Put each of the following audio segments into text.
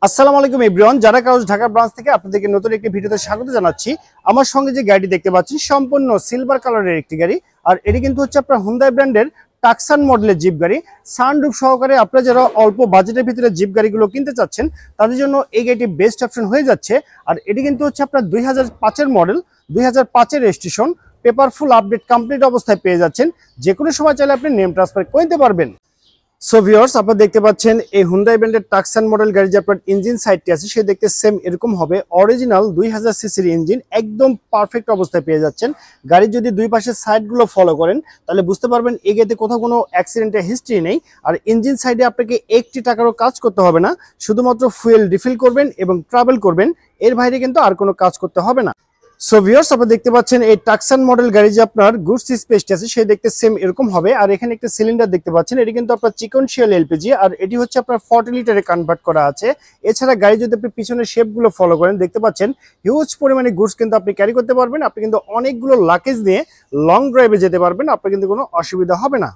আসসালামু আলাইকুম এভরিওয়ান, যারা কারোজ ঢাকা ব্রাঞ্চ থেকে আপনাদেরকে নতুন একটি ভিডিওতে স্বাগত জানাচ্ছি। আমার সঙ্গে যে গাড়িটি দেখতে পাচ্ছেন সম্পূর্ণ সিলভার কালারের একটি গাড়ি, আর এটি কিন্তু হচ্ছে আপনার হুন্ডাই ব্র্যান্ডের টাকসান মডেলের জিপ গাড়ি। সানরুফ সহকারে আপনারা যারা অল্প বাজেটের ভিতরে জিপ গাড়িগুলো কিনতে চাচ্ছেন তাদের জন্য এই গাড়িটি বেস্ট অপশন হয়ে যাচ্ছে। আর এটি কিন্তু হচ্ছে আপনার 2005-এর মডেল, 2005-এর registration, paper full update complete অবস্থায় পেয়ে যাচ্ছেন। যে কোনো সময় চাইলে আপনি নেম ট্রান্সফার করে নিতে পারবেন। সো ভিউয়ার্স, আপনারা দেখতে পাচ্ছেন এই হুন্ডাই ব্র্যান্ডের টাকসান মডেল গাড়ি যে আপনার ইঞ্জিন সাইডটি আছে সে দেখতে সেম এরকম হবে। অরিজিনাল 2000 সিসির ইঞ্জিন, একদম পারফেক্ট অবস্থায় পেয়ে যাচ্ছেন। গাড়ির যদি দুই পাশের সাইডগুলো ফলো করেন তাহলে বুঝতে পারবেন এই গাড়িতে কোথাও কোনো অ্যাক্সিডেন্টের হিস্ট্রি নেই। আর ইঞ্জিন সাইডে আপনাকে 1 টাকারও কাজ করতে হবে না, শুধুমাত্র ফুয়েল রিফিল করবেন এবং ট্রাভেল করবেন, এর বাইরে কিন্তু আর কোনো কাজ করতে হবে না। সো ভিউয়ার্স, আপনারা দেখতে পাচ্ছেন এই টাকসান মডেল গাড়ি যে আপনার গুডস স্পেসটি আছে সে দেখতে সেম এরকম হবে। আর এখানে একটা সিলিন্ডার দেখতে পাচ্ছেন, এটি কিন্তু আপনার চিকনশিয়াল এলপিজি, আর এটি হচ্ছে আপনার 40 লিটারে কনভার্ট করা আছে। এছাড়া গাড়ি যদি আপনি পিছনের শেপগুলো ফলো করেন দেখতে পাচ্ছেন হিউজ পরিমাণে গুডস কিন্তু আপনি ক্যারি করতে পারবেন। আপনি কিন্তু অনেকগুলো লাগেজ নিয়ে লং ড্রাইভে যেতে পারবেন, আপনার কিন্তু কোনো অসুবিধা হবে না।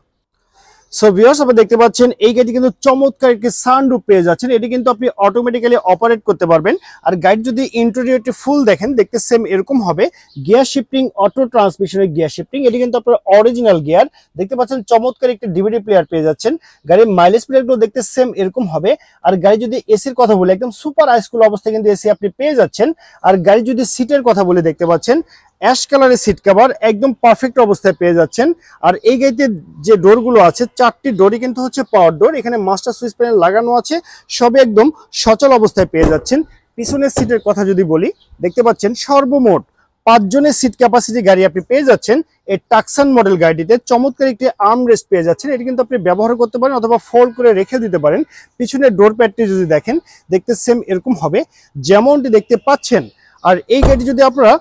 সো ভিউয়ার্স, আপনারা দেখতে পাচ্ছেন এই গাড়ি কিন্তু চমৎকার একটি সানরুফ পেয়ে যাচ্ছেন। এটি কিন্তু আপনি অটোমেটিক্যালি অপারেট করতে পারবেন। আর গাড়ি যদি ইন্টেরিয়রটি ফুল দেখেন দেখতে সেম এরকম হবে। গিয়ার শিফটিং, অটো ট্রান্সমিশনের গিয়ার শিফটিং, এটি কিন্তু আপনার অরিজিনাল গিয়ার। দেখতে পাচ্ছেন চমৎকার একটি ডিভিডি প্লেয়ার পেয়ে যাচ্ছেন। গাড়ির মাইলেজ প্লেয়ারগুলো দেখতে সেম এরকম হবে। আর গাড়ি যদি এসির কথা বলি একদম সুপার হাইস্কুল অবস্থায় কিন্তু এসি আপনি পেয়ে যাচ্ছেন। আর গাড়ি যদি সিটের কথা বলে দেখতে পাচ্ছেন অ্যাশ কালারের সিট কভার, একদম পারফেক্ট অবস্থায় পেয়ে যাচ্ছেন। আর এই গাড়িতে যে ডোরগুলো আছে 4টি ডোরই কিন্তু হচ্ছে পাওয়ার ডোর। এখানে মাস্টার সুইচ প্যানেল লাগানো আছে, সবে একদম সচল অবস্থায় পেয়ে যাচ্ছেন। পিছনের সিটের কথা যদি বলি দেখতে পাচ্ছেন সর্বমোট 5 জনের সিট ক্যাপাসিটি গাড়ি আপনি পেয়ে যাচ্ছেন। এই টাকসান মডেল গাড়িটিতে চমৎকার একটি আর্ম রেস্ট পেয়ে যাচ্ছেন। এটি কিন্তু আপনি ব্যবহার করতে পারেন অথবা ফোল্ড করে রেখে দিতে পারেন। পিছনের ডোর প্যাডটি যদি দেখেন দেখতে সেম এরকম হবে যেমনটি দেখতে পাচ্ছেন। আর এই গাড়ি যদি আপনারা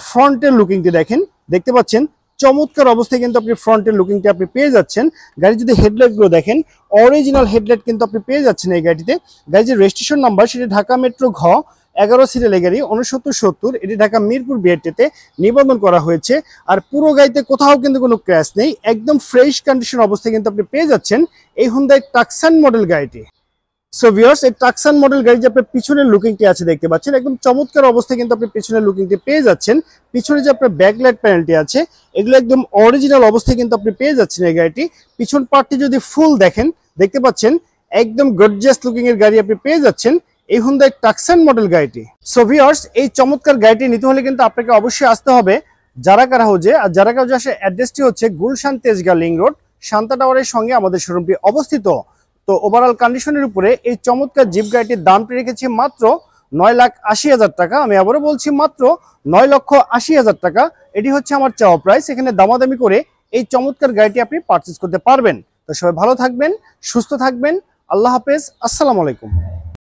ফ্রন্টের লুকিংটি দেখেন দেখতে পাচ্ছেন চমৎকার অবস্থায় কিন্তু আপনি ফ্রন্টের লুকিংটি আপনি পেয়ে যাচ্ছেন। গাড়ি যদি হেডলাইটগুলো দেখেন অরিজিনাল হেডলাইট কিন্তু আপনি পেয়ে যাচ্ছেন এই গাড়িতে। গাড়ির যে রেজিস্ট্রেশন নাম্বার সেটি ঢাকা মেট্রো ঘ 11 সিরিয়াল গাড়ি 6970, এটি ঢাকা মিরপুর বিআরটিতে নিবন্ধন করা হয়েছে। আর পুরো গাড়িতে কোথাও কিন্তু কোনো ক্র্যাশ নেই, একদম ফ্রেশ কন্ডিশন অবস্থায় কিন্তু আপনি পেয়ে যাচ্ছেন এই হুন্ডাই টাকসান মডেল গাড়িটি। সো ভিউয়ার্স, এই টাকসান মডেল গাড়ি যে আপনার পিছনের লুকিংটি আছে দেখতে পাচ্ছেন একদম চমৎকার অবস্থায় কিন্তু আপনি পিছনের লুকিংটি পেয়ে যাচ্ছেন। পিছনে যে আপনার ব্যাকলাইট প্যানেলটি আছে এগুলো একদম অরিজিনাল অবস্থায় কিন্তু আপনি পেয়ে যাচ্ছেন এই গাড়িটি। পিছন পার্টটি যদি ফুল দেখেন দেখতে পাচ্ছেন একদম গর্জিয়াস লুকিং এর গাড়ি আপনি পেয়ে যাচ্ছেন এই হুন্ডাই টাকসান মডেল গাড়িটি। সো ভিউয়ার্স, এই চমৎকার গাড়িটি নিতে হলে কিন্তু আপনাকে অবশ্যই আসতে হবে জারাকার হাউজে। আর জারাকার হাউজে আসার অ্যাড্রেসটি হচ্ছে গুলশান তেজগাঁ লিং রোড, শান্তা টাওয়ারের সঙ্গে আমাদের শোরুমটি অবস্থিত। তো ওভারঅল কন্ডিশনের উপরে এই চমৎকার জিপ গাড়িটির দামটি রেখেছি মাত্র 9,80,000 টাকা। আমি আবারও বলছি মাত্র 9,80,000 টাকা। এটি হচ্ছে আমার চাওয়া প্রাইস। এখানে দামাদামি করে এই চমৎকার গাড়িটি আপনি পারচেজ করতে পারবেন। তো সবাই ভালো থাকবেন, সুস্থ থাকবেন, আল্লাহ হাফেজ, আসসালামু আলাইকুম।